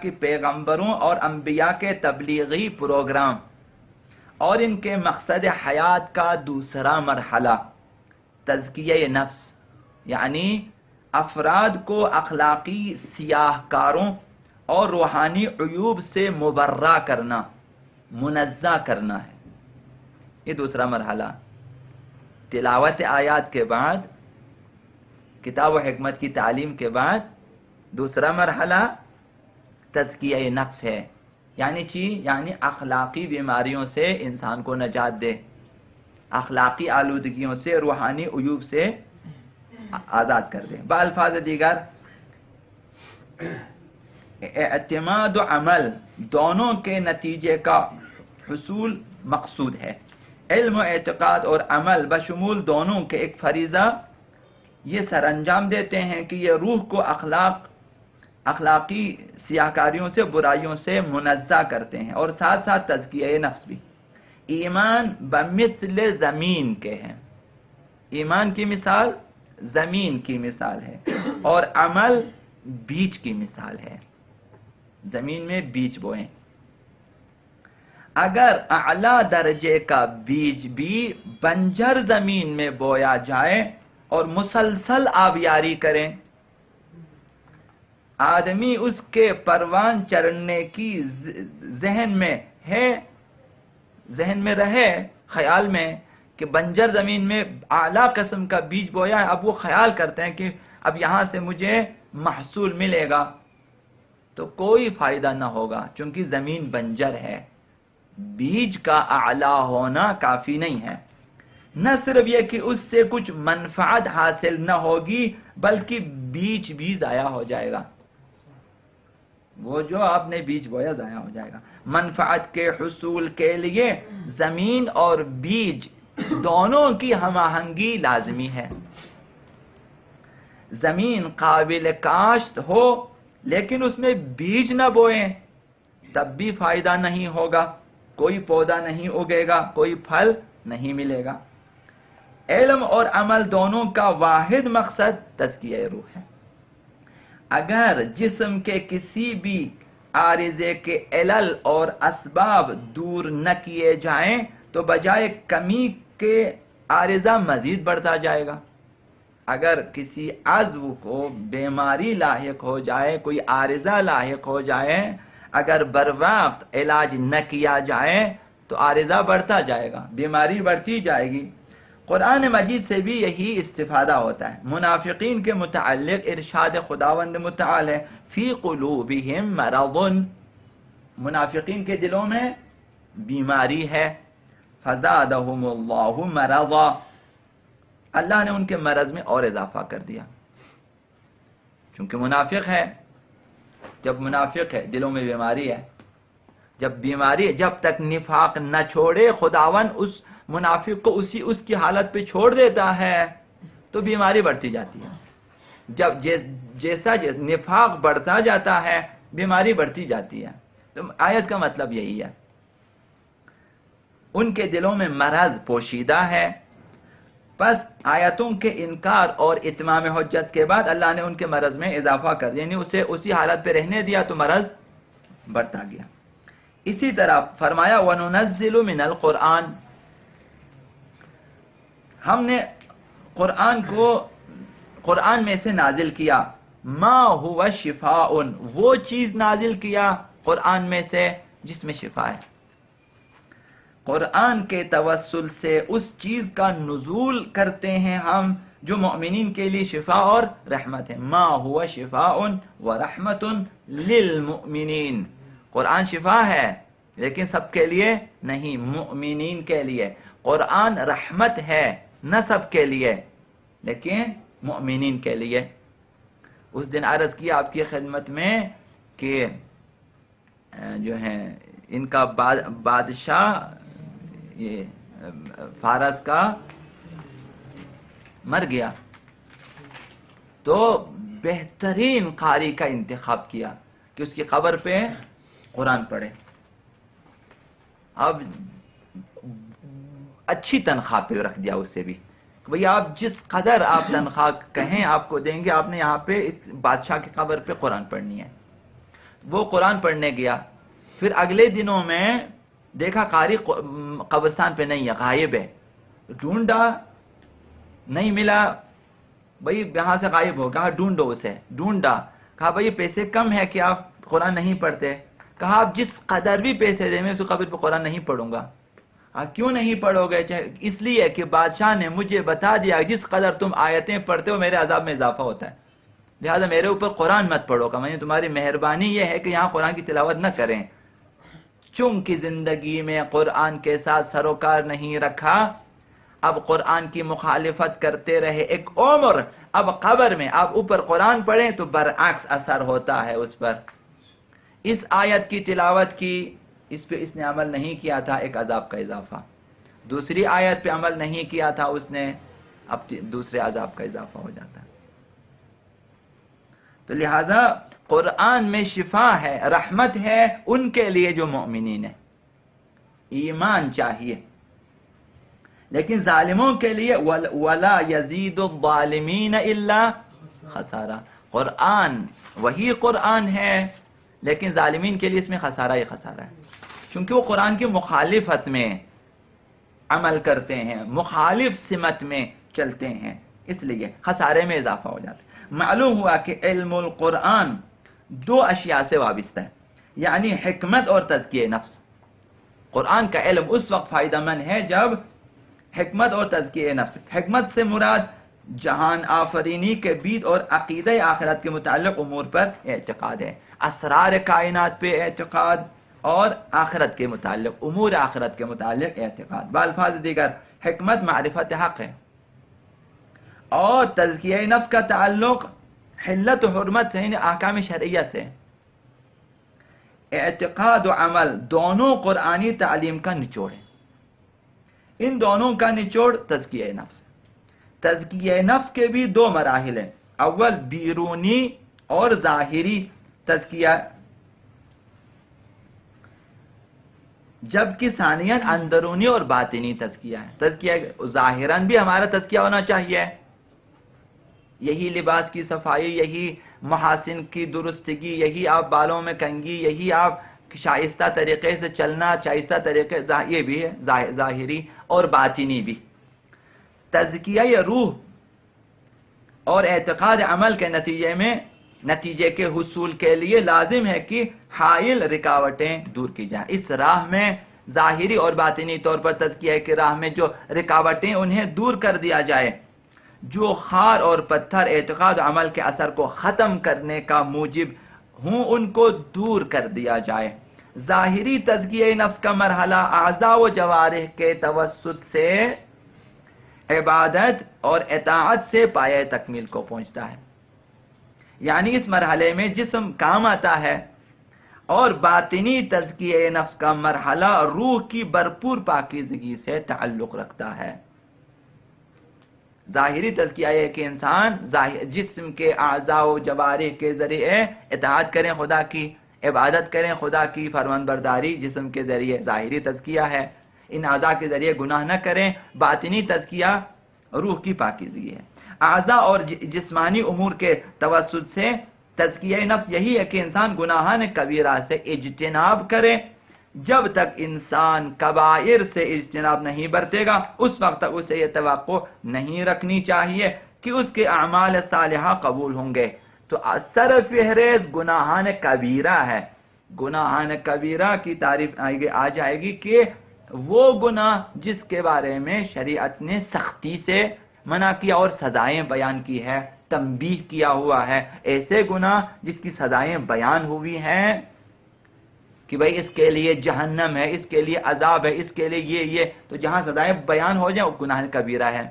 کہ پیغمبروں اور انبیاء کے تبلیغی پروگرام اور ان کے مقصد حیات کا دوسرا مرحلہ تزکیہ نفس، یعنی افراد کو اخلاقی سیاہ کاروں اور روحانی عیوب سے مبرہ کرنا، منزہ کرنا ہے۔ یہ دوسرا مرحلہ تلاوت آیات کے بعد، کتاب و حکمت کی تعلیم کے بعد دوسرا مرحلہ تزکیہ نفس ہے، یعنی اخلاقی بیماریوں سے انسان کو نجات دے، اخلاقی آلودگیوں سے، روحانی عیوب سے آزاد کر دے۔ بالفاظ دیگر اعتماد و عمل دونوں کے نتیجے کا حصول مقصود ہے۔ علم و اعتقاد اور عمل بشمول دونوں کے ایک فریضہ یہ سر انجام دیتے ہیں کہ یہ روح کو اخلاقی سیاہکاریوں سے، برائیوں سے منزہ کرتے ہیں، اور ساتھ ساتھ تزکیہ نفس بھی۔ ایمان بمثل زمین کے ہیں، ایمان کی مثال زمین کی مثال ہے، اور عمل بیج کی مثال ہے، زمین میں بیج بوئیں۔ اگر اعلیٰ درجے کا بیج بھی بنجر زمین میں بویا جائے اور مسلسل آبیاری کریں، آدمی اس کے پروان چڑھنے کی ذہن میں رہے، خیال میں کہ بنجر زمین میں اعلیٰ قسم کا بیج بویا ہے، اب وہ خیال کرتے ہیں کہ اب یہاں سے مجھے محصول ملے گا، تو کوئی فائدہ نہ ہوگا، چونکہ زمین بنجر ہے۔ بیج کا اعلیٰ ہونا کافی نہیں ہے، نہ صرف یہ کہ اس سے کچھ منفعت حاصل نہ ہوگی، بلکہ بیج بھی ضائع ہو جائے گا، وہ جو آپ نے بیج بویا ضائع ہو جائے گا۔ منفعت کے حصول کے لیے زمین اور بیج دونوں کی ہم آہنگی لازمی ہے۔ زمین قابل کاشت ہو لیکن اس میں بیج نہ بوئیں، تب بھی فائدہ نہیں ہوگا، کوئی پودا نہیں اگے گا، کوئی پھل نہیں ملے گا۔ علم اور عمل دونوں کا واحد مقصد تزکیہ روح ہے۔ اگر جسم کے کسی بھی عارضے کے علل اور اسباب دور نہ کیے جائیں تو بجائے کمی کے عارضہ مزید بڑھتا جائے گا۔ اگر کسی عضو کو بیماری لاحق ہو جائے، کوئی عارضہ لاحق ہو جائے، اگر بروقت علاج نہ کیا جائے تو عارضہ بڑھتا جائے گا، بیماری بڑھتی جائے گی۔ قرآن مجید سے بھی یہی استفادہ ہوتا ہے۔ منافقین کے متعلق ارشاد خداوند متعال ہے، فی قلوبہم مرض، منافقین کے دلوں میں بیماری ہے، فزادہم اللہ مرضا، اللہ نے ان کے مرض میں اور اضافہ کر دیا، چونکہ منافق ہے۔ جب منافق ہے دلوں میں بیماری ہے، جب بیماری، جب تک نفاق نہ چھوڑے خداوند اس منافق کو اس کی حالت پہ چھوڑ دیتا ہے تو بیماری بڑھتی جاتی ہے۔ جب جیسا نفاق بڑھتا جاتا ہے بیماری بڑھتی جاتی ہے۔ تو آیت کا مطلب یہی ہے، ان کے دلوں میں مرض پوشیدہ ہے۔ پس آیتوں کے انکار اور اتمام حجت کے بعد اللہ نے ان کے مرض میں اضافہ کر دیا، یعنی اسے اسی حالت پہ رہنے دیا تو مرض بڑھتا گیا۔ اسی طرح فرمایا وَنُنَزِّلُ مِنَ الْقُرْآنِ، ہم نے قرآن میں سے نازل کیا، ما هو شفاء، وہ چیز نازل کیا قرآن میں سے جس میں شفا ہے۔ قرآن کے توسل سے اس چیز کا نزول کرتے ہیں ہم جو مؤمنین کے لیے شفا اور رحمت ہے۔ ما هو شفاء ورحمت للمؤمنین، قرآن شفا ہے لیکن سب کے لیے نہیں، مؤمنین کے لیے۔ قرآن رحمت ہے نہ سب کے لیے لیکن مؤمنین کے لیے۔ اس دن عرض کیا آپ کی خدمت میں کہ جو ہے ان کا بادشاہ یہ فارس کا مر گیا تو بہترین قاری کا انتخاب کیا کہ اس کی قبر پہ قرآن پڑھے۔ اب اچھی تنخواہ پہ رکھ دیا اسے بھی، بھئی آپ جس قدر آپ تنخواہ کہیں آپ کو دیں گے، آپ نے یہاں پہ اس بادشاہ کی قبر پہ قرآن پڑھنی ہے۔ وہ قرآن پڑھنے گیا، پھر اگلے دنوں میں دیکھا قاری قبرستان پہ نہیں ہے، غائب ہے، ڈھونڈا نہیں ملا، بھائی یہاں سے غائب ہو، کہا ڈھونڈو اسے، ڈھونڈا، کہا بھائی پیسے کم ہے کہ آپ قرآن نہیں پڑھتے؟ کہا آپ جس قدر بھی پیسے دیں میں اس قبر پہ قرآن نہیں پڑھوں گا۔ کیوں نہیں پڑھو گے؟ اس لیے کہ بادشاہ نے مجھے بتا دیا جس قدر تم آیتیں پڑھتے ہو میرے عذاب میں اضافہ ہوتا ہے، لہذا میرے اوپر قرآن مت پڑھو گا، میں نے تمہاری مہربانی یہ ہے کہ یہاں قرآن کی تلاوت نہ کریں۔ چونکہ زندگی میں قرآن کے ساتھ سروکار نہیں رکھا، اب قرآن کی مخالفت کرتے رہے ایک عمر، اب قبر میں آپ اوپر قرآن پڑھیں تو برعکس اثر ہوتا ہے اس پر۔ اس آیت کی تلاوت کی، اس پہ اس نے عمل نہیں کیا تھا، ایک عذاب کا اضافہ، دوسری آیت پہ عمل نہیں کیا تھا اس نے، اب دوسرے عذاب کا اضافہ ہو جاتا ہے۔ تو لہذا قرآن میں شفا ہے، رحمت ہے ان کے لیے جو مومنین ہیں، ایمان چاہیے، لیکن ظالموں کے لیے وَلَا يَزِيدُ الظَّالِمِينَ إِلَّا خسارہ۔ قرآن وہی قرآن ہے لیکن ظالمین کے لیے اس میں خسارہ ہی خسارہ ہے، کیونکہ وہ قرآن کی مخالفت میں عمل کرتے ہیں، مخالف سمت میں چلتے ہیں، اس لیے خسارے میں اضافہ ہو جاتا ہے۔ معلوم ہوا کہ علم القرآن دو اشیاء سے وابستہ ہے، یعنی حکمت اور تزکیہ نفس۔ قرآن کا علم اس وقت فائدہ مند ہے جب حکمت اور تزکیہ نفس، حکمت سے مراد جہان آفرینی کے بید اور عقیدہ آخرت کے متعلق امور پر اعتقاد ہے، اسرار کائنات پہ اعتقاد اور آخرت کے متعلق امور آخرت کے متعلق اعتقاد۔ بالفاظ دیگر حکمت معرفت حق ہے، اور تزکیہ نفس کا تعلق حلت و حرمت سے، یعنی احکام شرعیہ سے۔ اعتقاد و عمل دونوں قرآنی تعلیم کا نچوڑ ہے، ان دونوں کا نچوڑ تزکیہ نفس۔ تزکیہ نفس کے بھی دو مراحل ہیں، اول بیرونی اور ظاہری تزکیہ، جبکہ ثانیاً اندرونی اور باطنی تزکیہ ہے۔ تزکیہ ظاہراً بھی ہمارا تزکیہ ہونا چاہیے، یہی لباس کی صفائی، یہی محاسن کی درستگی، یہی آپ بالوں میں کنگھی، یہی آپ شائستہ طریقے سے چلنا، شائستہ طریقے، یہ بھی ہے ظاہری، اور باطنی بھی۔ تزکیہ روح اور اعتقاد عمل کے نتیجے کے حصول کے لیے لازم ہے کہ حائل رکاوٹیں دور کی جائیں۔ اس راہ میں ظاہری اور باطنی طور پر تزکیہ کی راہ میں جو رکاوٹیں انہیں دور کر دیا جائے، جو خار اور پتھر اعتقاد و عمل کے اثر کو ختم کرنے کا موجب ہوں ان کو دور کر دیا جائے۔ ظاہری تزکیہ نفس کا مرحلہ اعضاء و جوارح کے توسط سے عبادت اور اطاعت سے پایہ تکمیل کو پہنچتا ہے، یعنی اس مرحلے میں جسم کام آتا ہے، اور باطنی تزکیہ نفس کا مرحلہ روح کی بھرپور پاکیزگی سے تعلق رکھتا ہے۔ ظاہری تزکیہ ہے کہ انسان جسم کے اعضاء و جوارح کے ذریعے اطاعت کریں خدا کی، عبادت کریں خدا کی، فرمانبرداری جسم کے ذریعے ظاہری تزکیہ ہے، ان اعضاء کے ذریعے گناہ نہ کریں، باطنی تزکیہ روح کی پاکیزگی ہے۔ اعضاء اور جسمانی امور کے توسط سے تزکیہ نفس یہی ہے کہ انسان گناہان کبیرہ سے اجتناب کرے۔ جب تک انسان کبائر سے اجتناب نہیں برتے گا اس وقت تک اسے یہ توقع نہیں رکھنی چاہیے کہ اس کے اعمال صالحہ قبول ہوں گے۔ تو سر فہرست گناہان کبیرہ ہے، گناہان کبیرہ کی تعریف آ جائے گی کہ وہ گناہ جس کے بارے میں شریعت نے سختی سے منع کیا اور سزائیں بیان کی ہے، تنبیہ کیا ہوا ہے، ایسے گناہ جس کی سزائیں بیان ہوئی ہیں کہ بھئی اس کے لیے جہنم ہے، اس کے لیے عذاب ہے، اس کے لیے یہ، تو جہاں سزائیں بیان ہو جائیں وہ گناہ کبیرہ ہے۔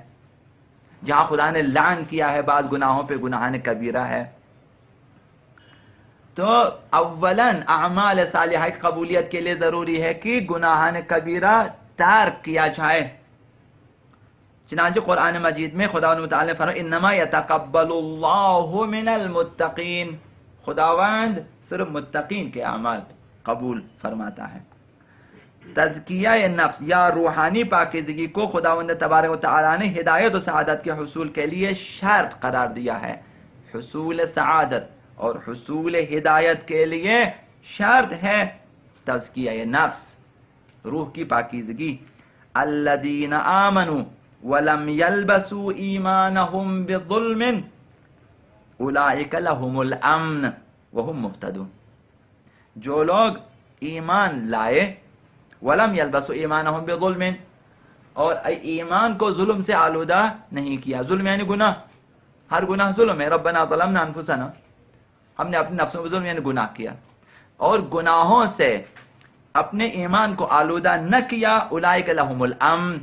جہاں خدا نے لعن کیا ہے بعض گناہوں پہ گناہ کبیرہ ہے۔ تو اولاً اعمال صالحہ کی قبولیت کے لیے ضروری ہے کہ گناہان کبیرہ ترک کیا جائے۔ چنانچہ قرآن مجید میں خداوند متعال نے فرمایا انما یتقبل اللہ من المتقین، خداوند صرف متقین کے اعمال قبول فرماتا ہے۔ تزکیہ نفس یا روحانی پاکیزگی کو خداوند تبارک و تعالی نے ہدایت و سعادت کے حصول کے لیے شرط قرار دیا ہے۔ حصول سعادت اور حصول ہدایت کے لیے شرط ہے تزکیہ نفس، روح کی پاکیزگی. الذین آمنوا ولم يلبسوا ایمانهم بظلم اولئک لهم الامن وهم مهتدون. جو لوگ ایمان لائے، ولم يلبسوا ایمانهم بظلم، اور ایمان کو ظلم سے آلودہ نہیں کیا. ظلم یعنی گناہ، ہر گناہ ظلم ہے. ربنا ظلمنا انفسنا، ہم نے اپنے نفسوں کو ظلم یعنی گناہ کیا، اور گناہوں سے اپنے ایمان کو آلودہ نہ کیا. اولئک لهم الامن،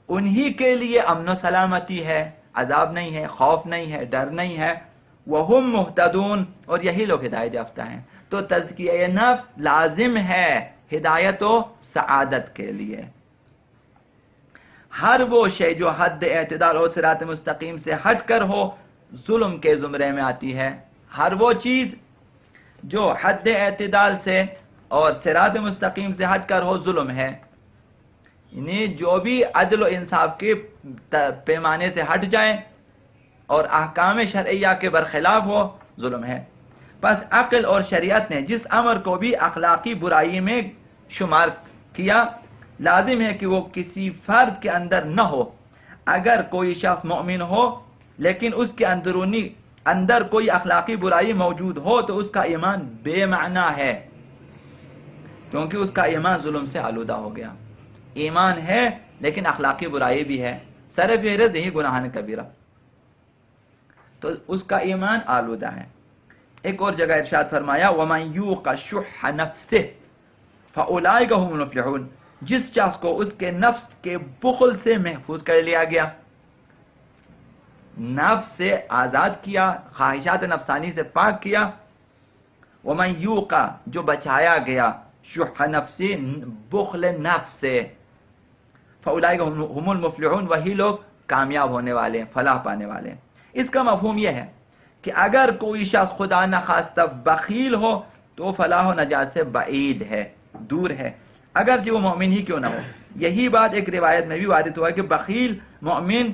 انہی کے لیے امن و سلامتی ہے، عذاب نہیں ہے، خوف نہیں ہے، ڈر نہیں ہے. وہم مہتدون، اور یہی لوگ ہدایت یافتہ ہیں. تو تزکیہ نفس لازم ہے ہدایت و سعادت کے لیے. ہر وہ شے جو حد اعتدال اور صراط مستقیم سے ہٹ کر ہو ظلم کے زمرے میں آتی ہے. ہر وہ چیز جو حد اعتدال سے اور صراط مستقیم سے ہٹ کر ہو ظلم ہے. یعنی جو بھی عدل و انصاف کے پیمانے سے ہٹ جائے اور احکام شرعیہ کے برخلاف ہو ظلم ہے. پس عقل اور شریعت نے جس امر کو بھی اخلاقی برائی میں شمار کیا، لازم ہے کہ وہ کسی فرد کے اندر نہ ہو. اگر کوئی شخص مومن ہو لیکن اس کے اندر کوئی اخلاقی برائی موجود ہو تو اس کا ایمان بے معنی ہے، کیونکہ اس کا ایمان ظلم سے آلودہ ہو گیا. ایمان ہے لیکن اخلاقی برائی بھی ہے، سر فہرست یہی گناہ کبیرہ، تو اس کا ایمان آلودہ ہے. ایک اور جگہ ارشاد فرمایا وَمَن يُوقَ شُحَّ نَفْسِهِ فَأُولَئِكَ هُمُ الْمُفْلِحُونَ. جس شخص کو اس کے نفس کے بخل سے محفوظ کر لیا گیا، نفس سے آزاد کیا، خواہشات نفسانی سے پاک کیا. وَمَن يُوقَ، جو بچایا گیا، شُحَّ نَفْسِهِ، بخل نفس سے، فَأُولَئِكَ هُمُ الْمُفْلِحُونَ، وہی لوگ کامیاب ہونے والے ہیں، فلاح پانے والے ہیں. اس کا مفہوم یہ ہے کہ اگر کوئی شخص خدا نخواستہ بخیل ہو تو فلاح و نجات سے بعید ہے، دور ہے، اگرچہ وہ مومن ہی کیوں نہ ہو. یہی بات ایک روایت میں بھی وارد ہوا کہ بخیل مومن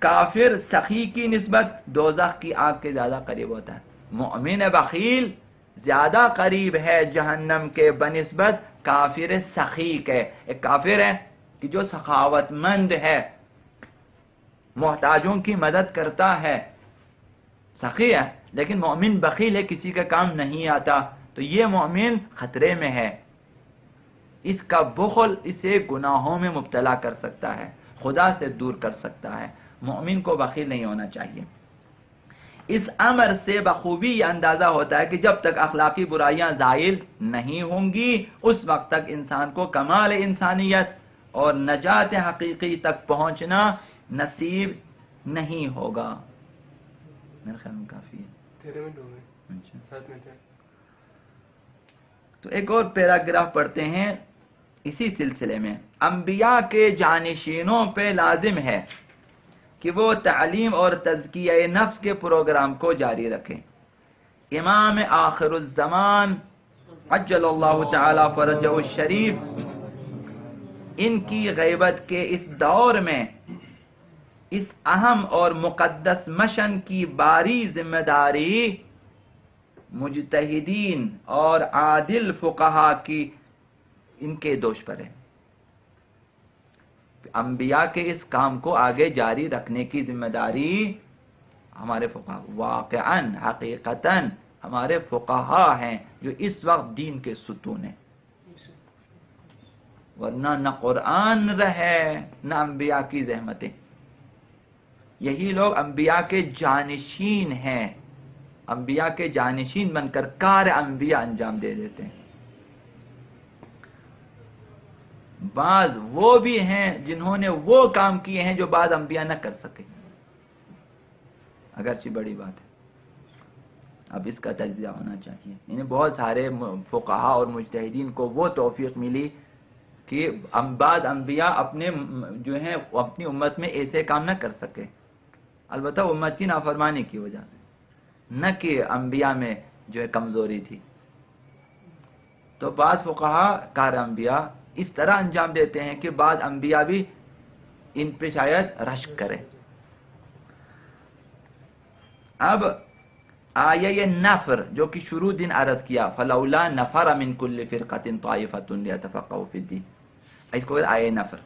کافر سخی کی نسبت دوزخ کی آگ کے زیادہ قریب ہوتا ہے. مومن بخیل زیادہ قریب ہے جہنم کے بنسبت کافر سخی کے. ایک کافر ہے کہ جو سخاوت مند ہے، محتاجوں کی مدد کرتا ہے، سخی ہے، لیکن مومن بخیل ہے، کسی کا کام نہیں آتا، تو یہ مومن خطرے میں ہے. اس کا بخل اسے گناہوں میں مبتلا کر سکتا ہے، خدا سے دور کر سکتا ہے. مومن کو بخیل نہیں ہونا چاہیے. اس امر سے بخوبی یہ اندازہ ہوتا ہے کہ جب تک اخلاقی برائیاں زائل نہیں ہوں گی اس وقت تک انسان کو کمال انسانیت اور نجات حقیقی تک پہنچنا نصیب نہیں ہوگا. میرے خیال میں کافی ہے. 13 منٹ ہو گئے، 7 منٹ ہے. تو ایک اور پیراگراف پڑھتے ہیں اسی سلسلے میں. انبیاء کے جانشینوں پہ لازم ہے کہ وہ تعلیم اور تزکیہ نفس کے پروگرام کو جاری رکھیں. امام آخر الزمان عجل اللہ تعالی فرجہ الشریف ان کی غیبت کے اس دور میں اس اہم اور مقدس مشن کی باری ذمہ داری مجتہدین اور عادل فقہا کی ان کے دوش پر ہے. انبیاء کے اس کام کو آگے جاری رکھنے کی ذمہ داری ہمارے فقہا، واقعاً حقیقتاً ہمارے فقہا ہیں جو اس وقت دین کے ستون ہیں. ورنہ نہ قرآن رہے نہ انبیاء کی زحمتیں. یہی لوگ انبیاء کے جانشین ہیں، انبیاء کے جانشین بن کر کار انبیاء انجام دے دیتے ہیں. بعض وہ بھی ہیں جنہوں نے وہ کام کیے ہیں جو بعض انبیاء نہ کر سکے، اگرچہ بڑی بات ہے. اب اس کا تجزیہ ہونا چاہیے. یعنی بہت سارے فقہا اور مجتہدین کو وہ توفیق ملی کہ بعض انبیاء اپنے جو ہیں اپنی امت میں ایسے کام نہ کر سکے، البتہ امت کی نافرمانی کی وجہ سے، نہ کہ انبیاء میں جو ہے کمزوری تھی. تو بعض فقہا کار انبیاء اس طرح انجام دیتے ہیں کہ بعض انبیاء بھی ان پہ شاید رشک کرے. اب آیہ نفر جو کہ شروع دن عرض کیا، فلولا نفر من کل فرقۃ طائفۃ لیتفقہوا فی الدین، اس کو آیہ نفر.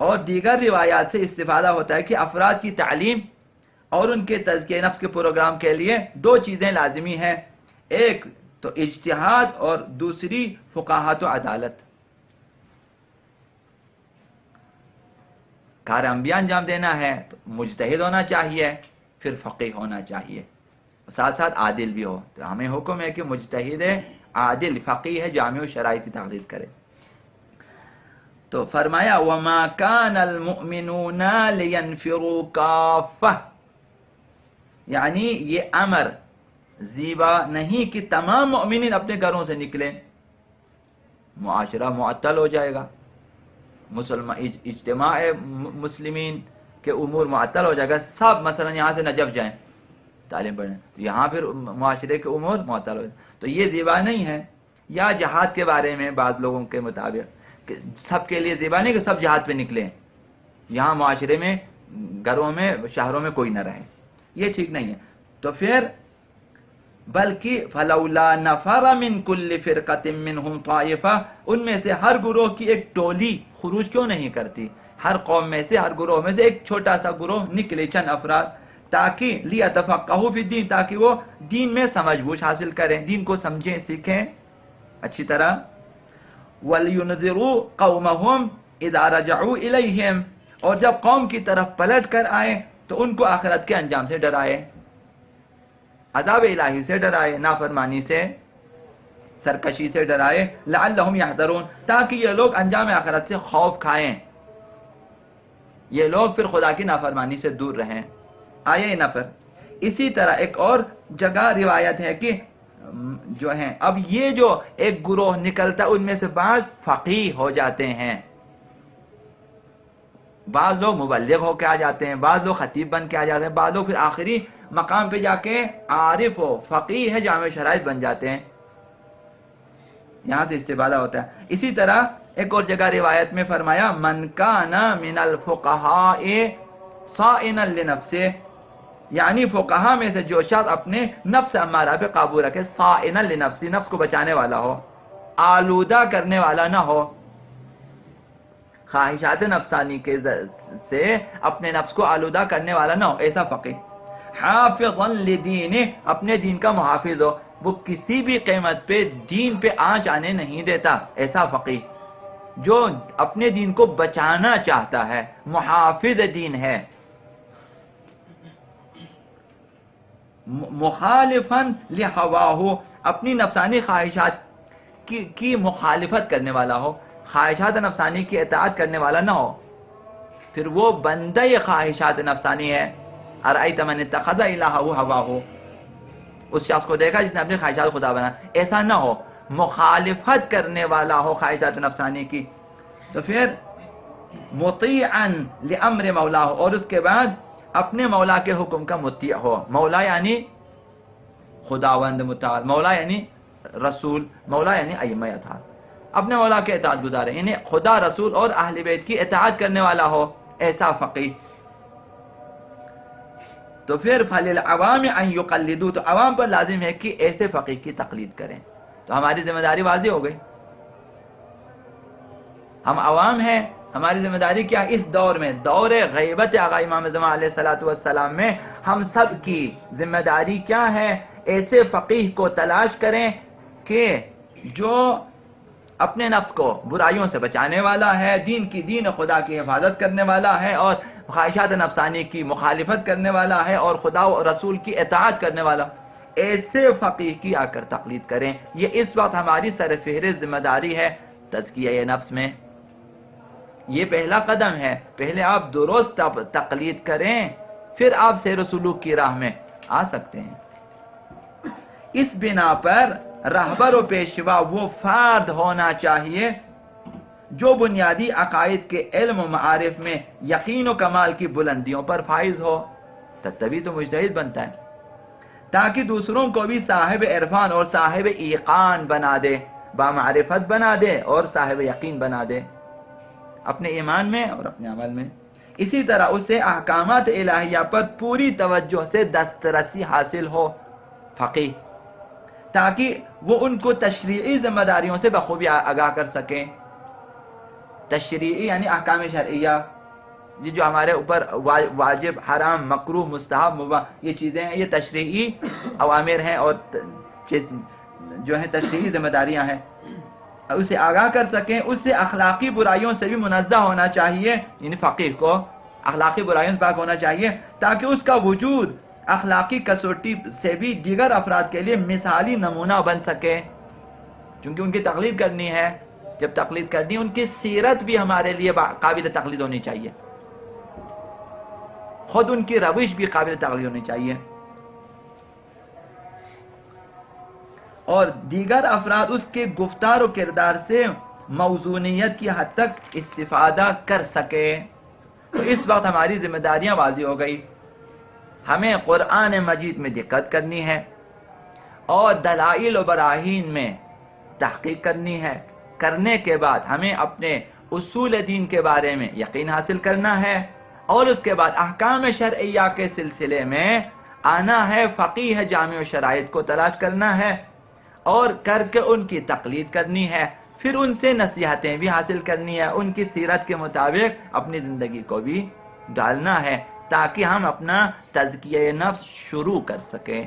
اور دیگر روایات سے استفادہ ہوتا ہے کہ افراد کی تعلیم اور ان کے تزکیہ نفس کے پروگرام کے لیے دو چیزیں لازمی ہیں، ایک تو اجتہاد اور دوسری فقاہت و عدالت. کار انبیاء انجام دینا ہے تو مجتہد ہونا چاہیے، پھر فقیہ ہونا چاہیے، ساتھ ساتھ عادل بھی ہو. تو ہمیں حکم ہے کہ مجتہد عادل فقیہ جامع شرائط کی تقلید کرے. تو فرمایا وما كان المؤمنون لينفروا كافة، یعنی یہ امر زیبا نہیں کہ تمام مؤمنین اپنے گھروں سے نکلیں، معاشرہ معطل ہو جائے گا، اجتماع مسلمین کے امور معطل ہو جائے گا. سب مثلا یہاں سے نجف جائیں تعلیم پڑھیں تو یہاں پھر معاشرے کے امور معطل ہو جائیں، تو یہ زیبا نہیں ہے. یا جہاد کے بارے میں بعض لوگوں کے مطابق کہ سب کے لیے زیبا نہیں کہ سب جہاد پہ نکلیں، یہاں معاشرے میں گھروں میں شہروں میں کوئی نہ رہے، یہ ٹھیک نہیں ہے. تو پھر بلکہ فلولا نفر من کل فرقۃ منہم طائفہ، ان میں سے ہر گروہ کی ایک ٹولی خروج کیوں نہیں کرتی، ہر قوم میں سے ہر گروہ میں سے ایک چھوٹا سا گروہ نکلے، چند افراد، تاکہ لیتفقہوا فی الدین، تاکہ وہ دین میں سمجھ بوجھ حاصل کریں، دین کو سمجھیں سیکھیں اچھی طرح. وَلْيُنذِرُوا قَوْمَهُمْ إِذَا رَجَعُوا إِلَيْهِمْ، اور جب قوم کی طرف پلٹ کر آئے تو ان کو آخرت کے انجام سے ڈرائے، عذاب الہی سے ڈرائے، نافرمانی سے، سرکشی سے ڈرائے. لعلہم یحذرون، تاکہ یہ لوگ انجام آخرت سے خوف کھائیں، یہ لوگ پھر خدا کی نافرمانی سے دور رہیں. آیہ نفر. اسی طرح ایک اور جگہ روایت ہے کہ جو ہیں اب یہ جو ایک گروہ نکلتا ان میں سے بعض فقیہ ہو جاتے ہیں، بعض لوگ مبلغ ہو کے آ جاتے ہیں، بعض لوگ خطیب بن کے آ جاتے ہیں، بعض لوگ پھر آخری مقام پہ جا کے عارف و فقیہ ہے جامع شرائط بن جاتے ہیں. یہاں سے استفادہ ہوتا ہے. اسی طرح ایک اور جگہ روایت میں فرمایا من کان من الفقہاء صائنا لنفسه، یعنی فقہا میں سے جو شخص اپنے نفس امارہ پہ قابو رکھے، صائنا لنفسی، نفس کو بچانے والا ہو، آلودہ کرنے والا نہ ہو، خواہشات نفسانی کے سے اپنے نفس کو آلودہ کرنے والا نہ ہو، ایسا فقیہ. حافظا لدینہ، اپنے دین کا محافظ ہو، وہ کسی بھی قیمت پہ دین پہ آنچ آنے نہیں دیتا، ایسا فقیہ جو اپنے دین کو بچانا چاہتا ہے، محافظ دین ہے. مخالفاً لہواہ، اپنی نفسانی خواہشات کی مخالفت کرنے والا ہو، خواہشات نفسانی کی اطاعت کرنے والا نہ ہو، پھر وہ بندہ خواہشات نفسانی ہے. ارأیت من اتخذ الہہ ہواہ، اس شخص کو دیکھا جس نے اپنی خواہشات خدا بنا، ایسا نہ ہو، مخالفت کرنے والا ہو خواہشات نفسانی کی. تو پھر مطیعا لامر مولا ہو، اور اس کے بعد اپنے مولا کے حکم کا مطیع ہو. مولا یعنی خداوند متعال، مولا یعنی رسول، مولا یعنی ائمہ اطاعت، اپنے مولا کے اطاعت گزارے، یعنی خدا رسول اور اہل بیت کی اطاعت کرنے والا ہو، ایسا فقیہ. تو پھر فللعوام ان یقلدوا، تو عوام پر لازم ہے کہ ایسے فقیہ کی تقلید کریں. تو ہماری ذمہ داری واضح ہو گئی، ہم عوام ہیں، ہماری ذمہ داری کیا؟ اس دور میں، دور غیبت آقا امام زمان علیہ الصلوۃ والسلام میں، ہم سب کی ذمہ داری کیا ہے؟ ایسے فقیہ کو تلاش کریں کہ جو اپنے نفس کو برائیوں سے بچانے والا ہے، دین خدا کی حفاظت کرنے والا ہے، اور خواہشات نفسانی کی مخالفت کرنے والا ہے، اور خدا و رسول کی اطاعت کرنے والا. ایسے فقیہ کی آ کر تقلید کریں. یہ اس وقت ہماری سرفہرست ذمہ داری ہے تزکیہ نفس میں. یہ پہلا قدم ہے، پہلے آپ درست تقلید کریں، پھر آپ سیر و سلوک کی راہ میں آ سکتے ہیں. اس بنا پر رہبر و پیشوا وہ فرد ہونا چاہیے جو بنیادی عقائد کے علم و معارف میں یقین و کمال کی بلندیوں پر فائز ہو، تبھی تو مجتہد بنتا ہے، تاکہ دوسروں کو بھی صاحب عرفان اور صاحب ایقان بنا دے، بامعرفت بنا دے اور صاحب یقین بنا دے اپنے ایمان میں اور اپنے عمل میں. اسی طرح اسے احکامات الہیہ پر پوری توجہ سے دسترسی حاصل ہو، فقیہ، تاکہ وہ ان کو تشریعی ذمہ داریوں سے بخوبی آگاہ کر سکیں. تشریعی یعنی احکام شرعیہ، یہ جو ہمارے اوپر واجب، حرام، مکروہ، مستحب، مباح یہ چیزیں ہیں، یہ تشریعی اوامر ہیں اور جو ہیں تشریعی ذمہ داریاں ہیں. اسے آگاہ کر سکیں، اس سے اخلاقی برائیوں سے بھی منزہ ہونا چاہیے، یعنی فقیہ کو اخلاقی برائیوں سے پاک ہونا چاہیے، تاکہ اس کا وجود اخلاقی کسوٹی سے بھی دیگر افراد کے لیے مثالی نمونہ بن سکے. چونکہ ان کی تقلید کرنی ہے، جب تقلید کرنی ہے ان کی سیرت بھی ہمارے لیے قابل تقلید ہونی چاہیے، خود ان کی روش بھی قابل تقلید ہونی چاہیے، اور دیگر افراد اس کے گفتار و کردار سے موزونیت کی حد تک استفادہ کر سکے. تو اس وقت ہماری ذمہ داریاں واضح ہو گئی. ہمیں قرآن مجید میں دقت کرنی ہے اور دلائل و براہین میں تحقیق کرنی ہے. کرنے کے بعد ہمیں اپنے اصول دین کے بارے میں یقین حاصل کرنا ہے، اور اس کے بعد احکام شرعیہ کے سلسلے میں آنا ہے، فقیہ جامع و شرائط کو تلاش کرنا ہے اور کر کے ان کی تقلید کرنی ہے. پھر ان سے نصیحتیں بھی حاصل کرنی ہے، ان کی سیرت کے مطابق اپنی زندگی کو بھی ڈالنا ہے، تاکہ ہم اپنا تزکیہ نفس شروع کر سکیں.